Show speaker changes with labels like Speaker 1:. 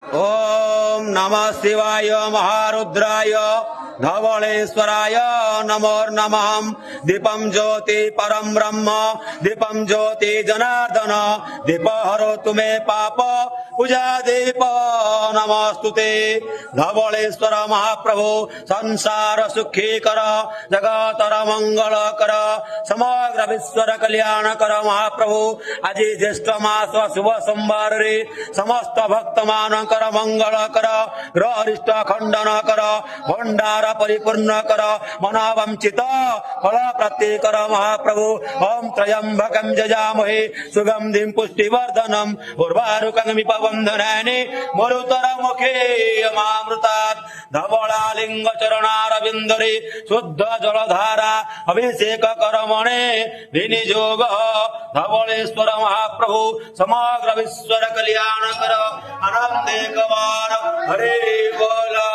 Speaker 1: ओम नमः शिवाय महारुद्राय धवलेश्वराय नमो नमः। दीपम ज्योति परम ब्रह्म दीपम ज्योति जनार्दन दीप हरो तुम्हें पाप पूजा दीप नमस्तुते। धवलेश्वर महाप्रभु संसार सुखी कर जगतर मंगल कर समग्र विश्वर कल्याण कर महाप्रभु। आज ज्येष्ठ मास शुभ सोमवार रे समस्त भक्त मान कर मंगल कर ग्रह अरिष्ट खंडन कर भंडार परिपूर्ण कर मनोवंचित फल प्राप्ति कर महाप्रभु। ओम त्र्यंबकं यजामहे सुगंधिं पुष्टिवर्धनम् उर्वारुकमिव बन्धनानि मरुतरमुखे यमामृतात्। धवलालिंग चरणारविन्दरे शुद्ध जलधारा अभिषेक करमणे विनियोग। धवलेश्वर महाप्रभु समग्र विश्वर कल्याण कर आनंदे कवार हरे बोला।